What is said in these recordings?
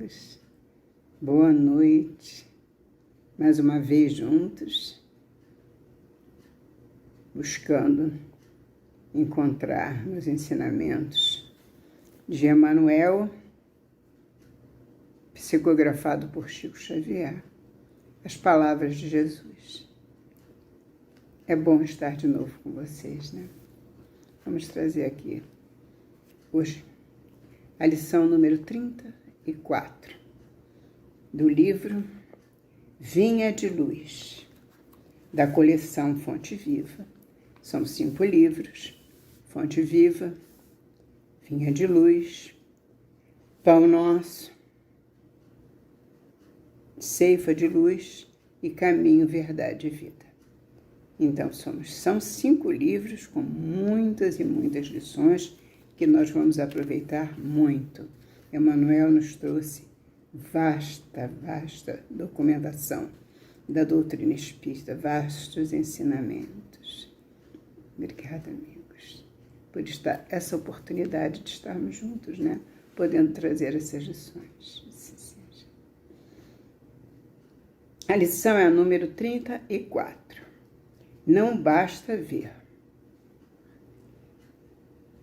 amados, boa noite, mais uma vez juntos, buscando encontrar nos ensinamentos de Emmanuel, psicografado por Chico Xavier, as palavras de Jesus. É bom estar de novo com vocês, né? Vamos trazer aqui hoje a lição número 34 do livro Vinha de Luz, da coleção Fonte Viva. São 5 livros: Fonte Viva, Vinha de Luz, Pão Nosso, Ceifa de Luz e Caminho, Verdade e Vida. Então, são 5 livros com muitas e muitas lições que nós vamos aproveitar muito. Emmanuel nos trouxe vasta documentação da doutrina espírita, vastos ensinamentos. Obrigada, amigos, por essa oportunidade de estarmos juntos, né? Podendo trazer essas lições. A lição é a número 34. Não basta ver.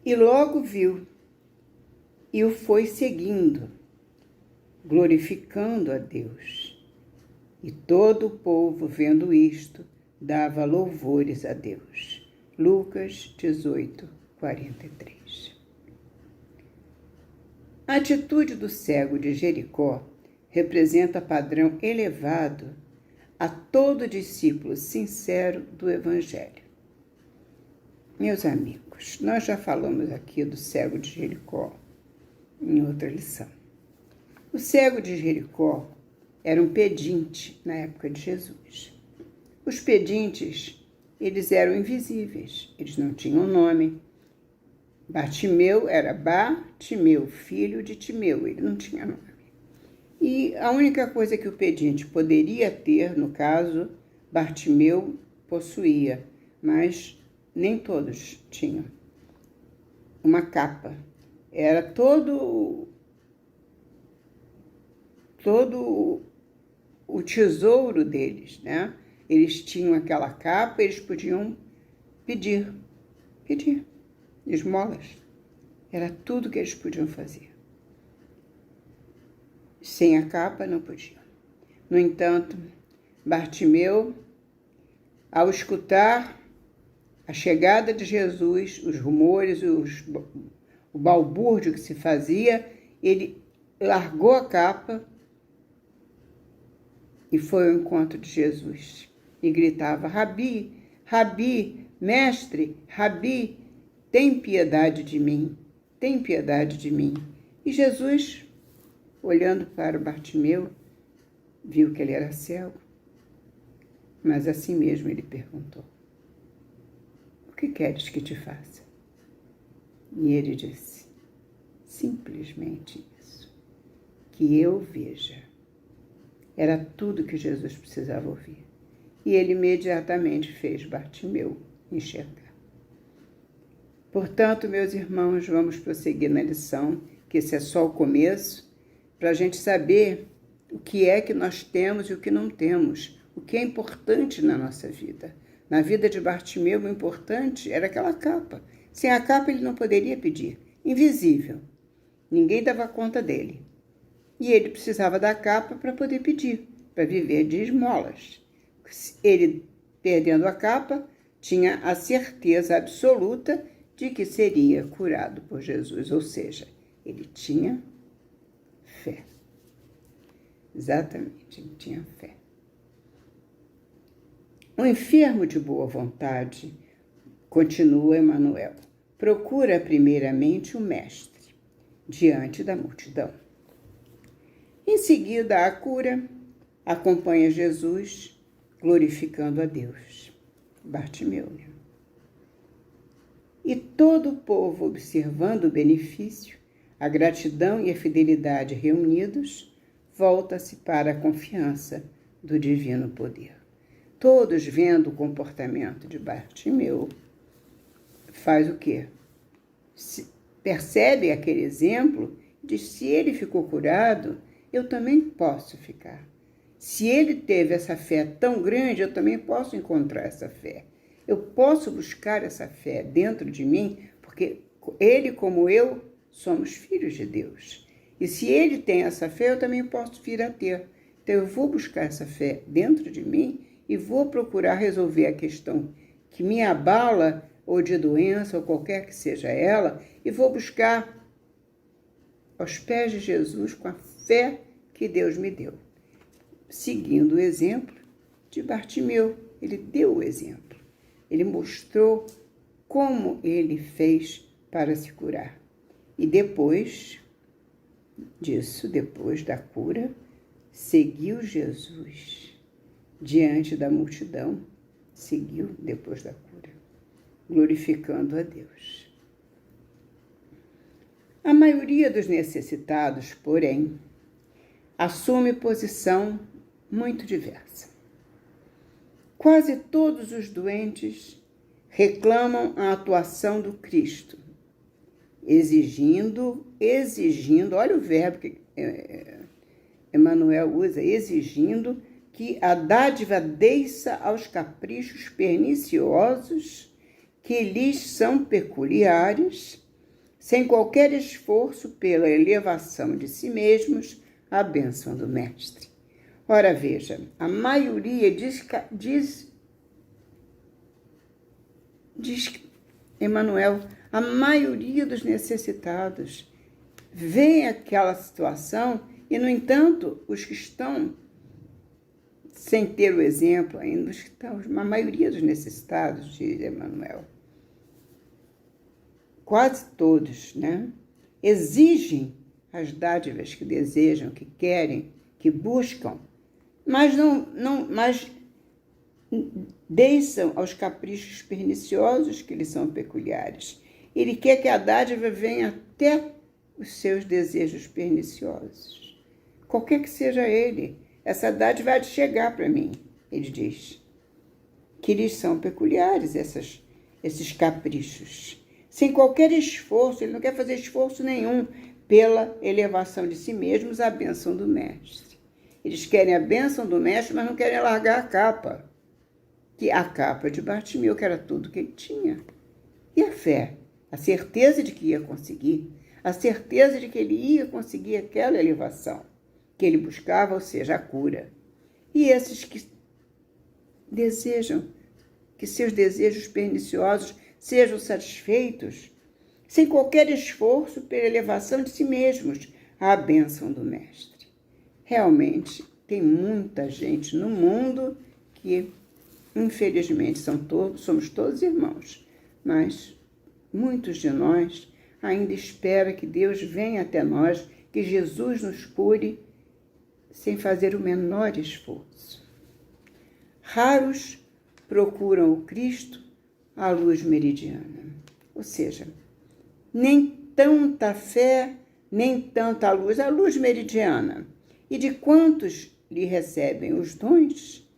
E logo viu, e o foi seguindo, glorificando a Deus. E todo o povo, vendo isto, dava louvores a Deus. Lucas 18, 43. A atitude do cego de Jericó representa padrão elevado a todo discípulo sincero do Evangelho. Meus amigos, nós já falamos aqui do cego de Jericó em outra lição. O cego de Jericó era um pedinte na época de Jesus. Os pedintes, eles eram invisíveis, eles não tinham nome. Bartimeu era Bartimeu, filho de Timeu, ele não tinha nome. E a única coisa que o pedinte poderia ter, no caso, Bartimeu possuía, mas nem todos tinham. Uma capa. Era todo o tesouro deles, né? Eles tinham aquela capa, eles podiam pedir esmolas. Era tudo que eles podiam fazer. Sem a capa, não podiam. No entanto, Bartimeu, ao escutar a chegada de Jesus, os rumores, o balbúrdio que se fazia, ele largou a capa e foi ao encontro de Jesus. E gritava: Rabi, Rabi, mestre, Rabi, tem piedade de mim, tem piedade de mim. E Jesus, olhando para Bartimeu, viu que ele era cego, mas assim mesmo ele perguntou: o que queres que te faça? E ele disse: simplesmente isso, que eu veja. Era tudo que Jesus precisava ouvir. E ele imediatamente fez Bartimeu enxergar. Portanto, meus irmãos, vamos prosseguir na lição, que esse é só o começo, para a gente saber o que é que nós temos e o que não temos, o que é importante na nossa vida. Na vida de Bartimeu, o importante era aquela capa. Sem a capa, ele não poderia pedir. Invisível. Ninguém dava conta dele. E ele precisava da capa para poder pedir, para viver de esmolas. Ele, perdendo a capa, tinha a certeza absoluta de que seria curado por Jesus. Ou seja, ele tinha fé. Exatamente, ele tinha fé. O enfermo de boa vontade, continua Emmanuel, procura primeiramente o mestre, diante da multidão. Em seguida, a cura, acompanha Jesus, glorificando a Deus. Bartimeu. E todo o povo, observando o benefício, a gratidão e a fidelidade reunidos, volta-se para a confiança do divino poder. Todos, vendo o comportamento de Bartimeu, faz o quê? Percebe aquele exemplo de se ele ficou curado, eu também posso ficar. Se ele teve essa fé tão grande, eu também posso encontrar essa fé. Eu posso buscar essa fé dentro de mim, porque ele, como eu, somos filhos de Deus. E se ele tem essa fé, eu também posso vir a ter. Então, eu vou buscar essa fé dentro de mim e vou procurar resolver a questão que me abala, ou de doença, ou qualquer que seja ela, e vou buscar aos pés de Jesus com a fé que Deus me deu. Seguindo o exemplo de Bartimeu, ele deu o exemplo. Ele mostrou como ele fez para se curar. E depois disso, depois da cura, seguiu Jesus diante da multidão, seguiu depois da cura, glorificando a Deus. A maioria dos necessitados, porém, assume posição muito diversa. Quase todos os doentes reclamam a atuação do Cristo, exigindo, olha o verbo que Emmanuel usa, exigindo que a dádiva desça aos caprichos perniciosos que lhes são peculiares, sem qualquer esforço pela elevação de si mesmos à bênção do Mestre. Ora, veja, a maioria diz Emmanuel, a maioria dos necessitados vê aquela situação e, no entanto, os que estão sem ter o exemplo ainda, a maioria dos necessitados, diz Emmanuel, quase todos, né, exigem as dádivas que desejam, que querem, que buscam, mas mas deixam aos caprichos perniciosos que lhes são peculiares. Ele quer que a dádiva venha até os seus desejos perniciosos. Qualquer que seja ele, essa dádiva vai chegar para mim, ele diz. Que lhes são peculiares esses caprichos. Sem qualquer esforço, ele não quer fazer esforço nenhum pela elevação de si mesmos à bênção do Mestre. Eles querem a bênção do Mestre, mas não querem largar a capa. Que a capa de Bartimeu, que era tudo que ele tinha. E a fé, a certeza de que ia conseguir, a certeza de que ele ia conseguir aquela elevação que ele buscava, ou seja, a cura. E esses que desejam que seus desejos perniciosos sejam satisfeitos, sem qualquer esforço pela elevação de si mesmos à bênção do Mestre. Realmente, tem muita gente no mundo que, infelizmente, somos todos irmãos, mas muitos de nós ainda esperam que Deus venha até nós, que Jesus nos cure sem fazer o menor esforço. Raros procuram o Cristo à luz meridiana, ou seja, nem tanta fé, nem tanta luz, a luz meridiana. E de quantos lhe recebem os dons,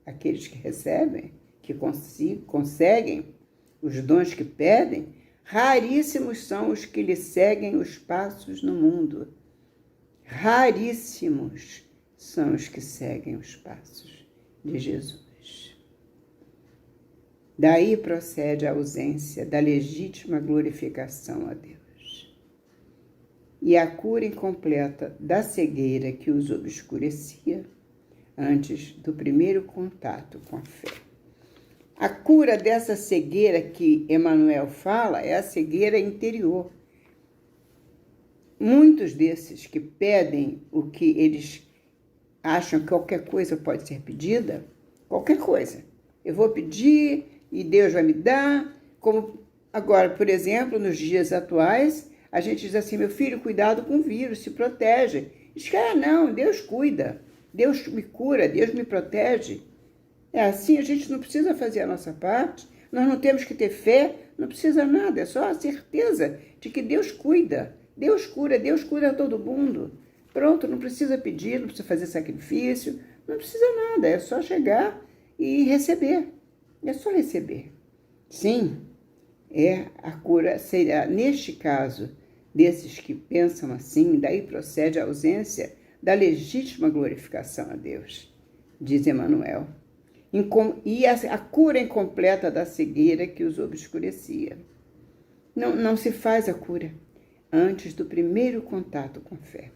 aqueles que recebem, que conseguem os dons que pedem, raríssimos são os que lhe seguem os passos no mundo. Raríssimos são os que seguem os passos de Jesus. Daí procede a ausência da legítima glorificação a Deus e a cura incompleta da cegueira que os obscurecia antes do primeiro contato com a fé. A cura dessa cegueira que Emmanuel fala é a cegueira interior. Muitos desses que pedem o que eles acham que qualquer coisa pode ser pedida, qualquer coisa. Eu vou pedir e Deus vai me dar. Como agora, por exemplo, nos dias atuais, a gente diz assim, meu filho, cuidado com o vírus, se protege. Diz que, não, Deus cuida, Deus me cura, Deus me protege. É assim, a gente não precisa fazer a nossa parte, nós não temos que ter fé, não precisa nada, é só a certeza de que Deus cuida. Deus cura todo mundo. Pronto, não precisa pedir, não precisa fazer sacrifício, não precisa nada, é só chegar e receber. É só receber. Sim, a cura será, neste caso, desses que pensam assim, daí procede a ausência da legítima glorificação a Deus, diz Emmanuel, e a cura incompleta da cegueira que os obscurecia. Não se faz a cura antes do primeiro contato com fé.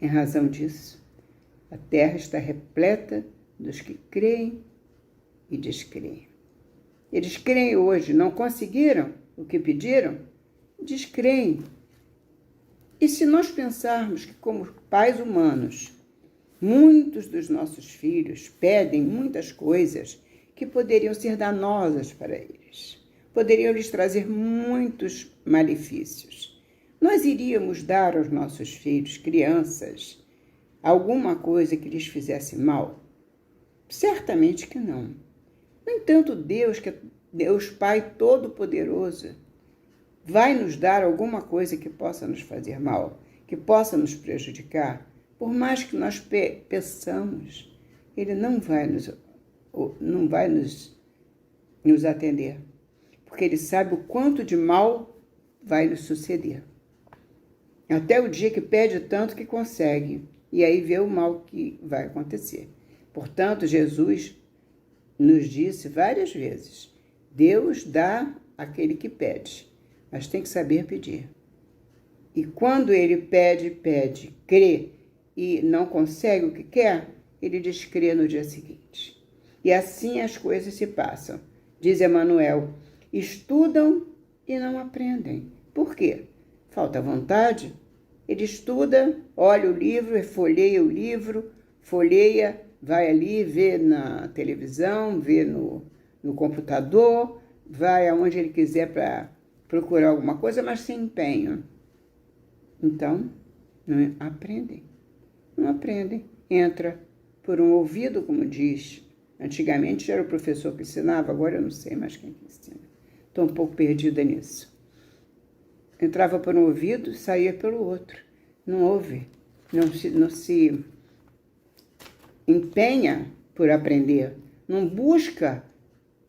Em razão disso, a terra está repleta dos que creem e descreem. Eles creem hoje, não conseguiram o que pediram? Descreem. E se nós pensarmos que, como pais humanos, muitos dos nossos filhos pedem muitas coisas que poderiam ser danosas para eles, poderiam lhes trazer muitos malefícios, nós iríamos dar aos nossos filhos, crianças, alguma coisa que lhes fizesse mal? Certamente que não. No entanto, Deus, que é Deus Pai Todo-Poderoso, vai nos dar alguma coisa que possa nos fazer mal, que possa nos prejudicar. Por mais que nós peçamos, Ele não vai nos atender, porque Ele sabe o quanto de mal vai nos suceder. Até o dia que pede tanto que consegue, e aí vê o mal que vai acontecer. Portanto, Jesus nos disse várias vezes, Deus dá àquele que pede, mas tem que saber pedir. E quando ele pede, crê e não consegue o que quer, ele descrê no dia seguinte. E assim as coisas se passam. Diz Emmanuel, estudam e não aprendem. Por quê? Falta vontade. Ele estuda, olha o livro, folheia o livro, folheia, vai ali, vê na televisão, vê no computador, vai aonde ele quiser para procurar alguma coisa, mas sem empenho. Então, não aprendem. Não aprendem. Entra por um ouvido, como diz. Antigamente era o professor que ensinava, agora eu não sei mais quem que ensina. Estou um pouco perdida nisso. Entrava por um ouvido e saía pelo outro. Não ouve, não se empenha por aprender, não busca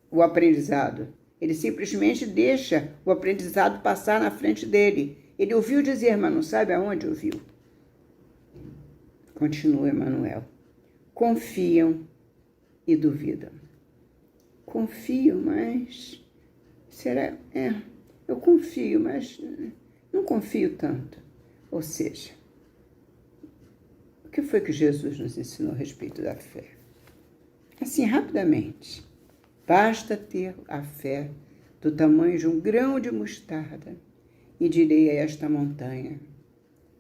o aprendizado. Ele simplesmente deixa o aprendizado passar na frente dele. Ele ouviu dizer, mas não sabe aonde ouviu. Continua Emmanuel. Confiam e duvidam. Confio, mas... será? Eu confio, mas não confio tanto. Ou seja, o que foi que Jesus nos ensinou a respeito da fé? Assim, rapidamente, basta ter a fé do tamanho de um grão de mostarda e direi a esta montanha,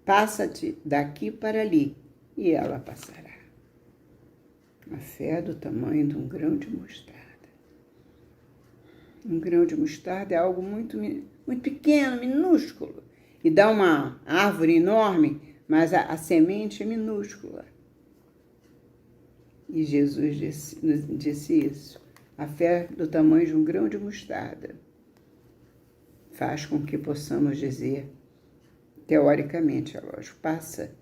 passa-te daqui para ali e ela passará. A fé do tamanho de um grão de mostarda. Um grão de mostarda é algo muito, muito pequeno, minúsculo. E dá uma árvore enorme, mas a semente é minúscula. E Jesus disse isso. A fé do tamanho de um grão de mostarda faz com que possamos dizer, teoricamente, é lógico, passa,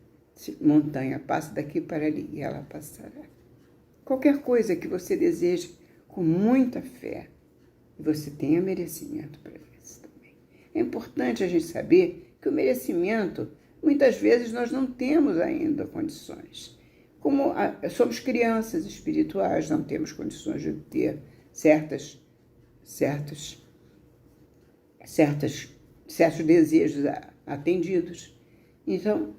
montanha, passa daqui para ali e ela passará. Qualquer coisa que você deseje com muita fé, você tenha merecimento para isso também. É importante a gente saber que o merecimento, muitas vezes nós não temos ainda condições. Como somos crianças espirituais, não temos condições de ter certos desejos atendidos. Então,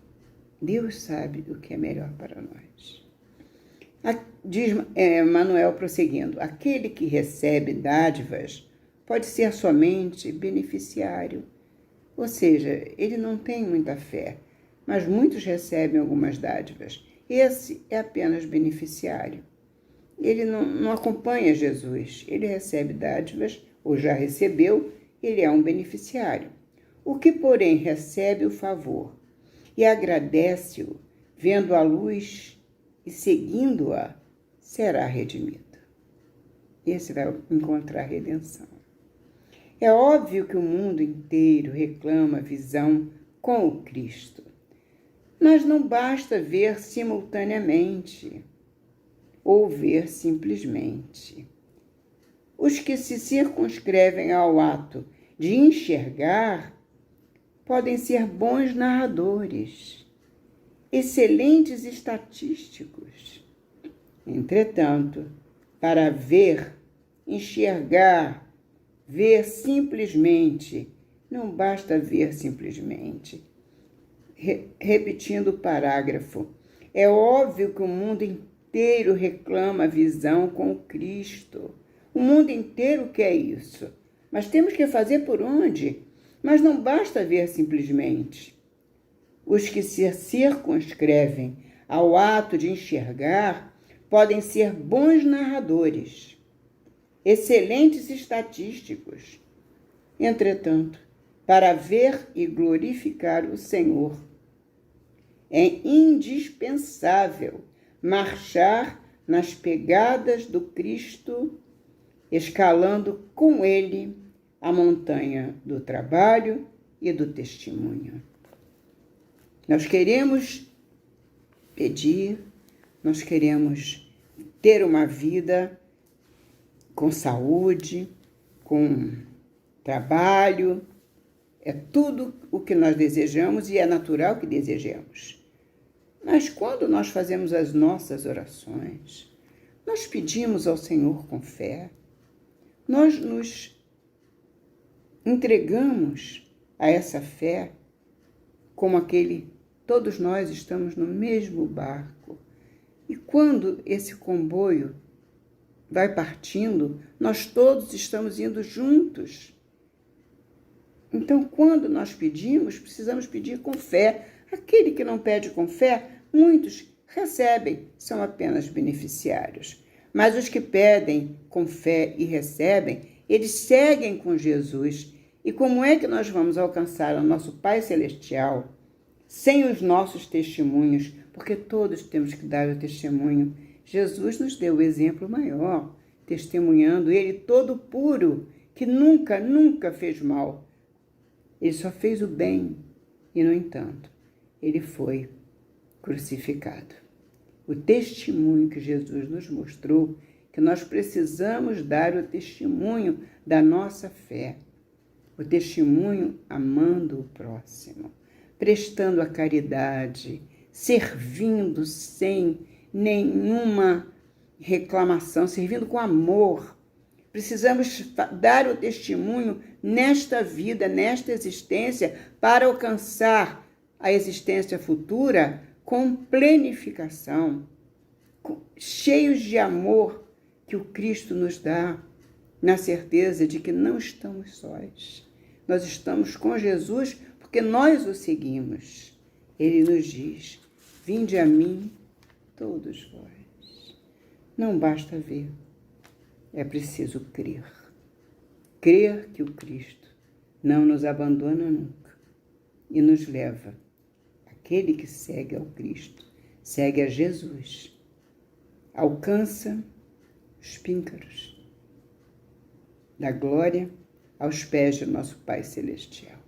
Deus sabe o que é melhor para nós. Diz Manuel prosseguindo, aquele que recebe dádivas pode ser somente beneficiário. Ou seja, ele não tem muita fé, mas muitos recebem algumas dádivas. Esse é apenas beneficiário. Ele não acompanha Jesus, ele recebe dádivas, ou já recebeu, ele é um beneficiário. O que, porém, recebe o favor e agradece-o, vendo a luz e seguindo-a, será redimido. Esse vai encontrar redenção. É óbvio que o mundo inteiro reclama visão com o Cristo, mas não basta ver simultaneamente ou ver simplesmente. Os que se circunscrevem ao ato de enxergar podem ser bons narradores excelentes estatísticos. Entretanto, para ver, enxergar, ver simplesmente, não basta ver simplesmente. Repetindo o parágrafo, é óbvio que o mundo inteiro reclama a visão com o Cristo. O mundo inteiro quer isso. Mas temos que fazer por onde? Mas não basta ver simplesmente. Os que se circunscrevem ao ato de enxergar podem ser bons narradores, excelentes estatísticos. Entretanto, para ver e glorificar o Senhor, é indispensável marchar nas pegadas do Cristo, escalando com ele a montanha do trabalho e do testemunho. Nós queremos pedir, nós queremos ter uma vida com saúde, com trabalho, é tudo o que nós desejamos e é natural que desejemos. Mas quando nós fazemos as nossas orações, nós pedimos ao Senhor com fé, nós nos entregamos a essa fé como todos nós estamos no mesmo barco. E quando esse comboio vai partindo, nós todos estamos indo juntos. Então, quando nós pedimos, precisamos pedir com fé. Aquele que não pede com fé, muitos recebem, são apenas beneficiários. Mas os que pedem com fé e recebem, eles seguem com Jesus. E como é que nós vamos alcançar o nosso Pai Celestial sem os nossos testemunhos? Porque todos temos que dar o testemunho. Jesus nos deu o exemplo maior, testemunhando, ele todo puro, que nunca fez mal. Ele só fez o bem e, no entanto, ele foi crucificado. O testemunho que Jesus nos mostrou, que nós precisamos dar o testemunho da nossa fé, o testemunho amando o próximo, prestando a caridade, servindo sem nenhuma reclamação, servindo com amor. Precisamos dar o testemunho nesta vida, nesta existência, para alcançar a existência futura com plenificação, cheios de amor que o Cristo nos dá, na certeza de que não estamos sós. Nós estamos com Jesus porque nós o seguimos. Ele nos diz: vinde a mim, todos vós. Não basta ver, é preciso crer. Crer que o Cristo não nos abandona nunca e nos leva. Aquele que segue ao Cristo, segue a Jesus, alcança os píncaros da glória aos pés do nosso Pai Celestial.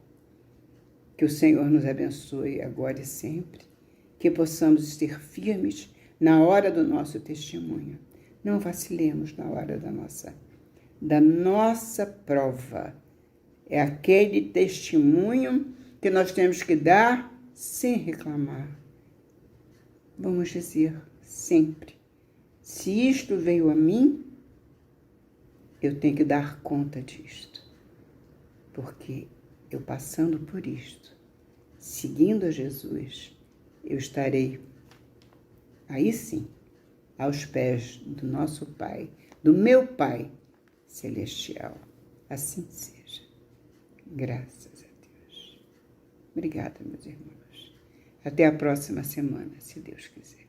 Que o Senhor nos abençoe agora e sempre, que possamos ser firmes na hora do nosso testemunho. Não vacilemos na hora da nossa prova. É aquele testemunho que nós temos que dar sem reclamar. Vamos dizer sempre: se isto veio a mim, eu tenho que dar conta disto. Porque eu passando por isto, seguindo a Jesus, eu estarei, aí sim, aos pés do nosso Pai, do meu Pai Celestial. Assim seja. Graças a Deus. Obrigada, meus irmãos. Até a próxima semana, se Deus quiser.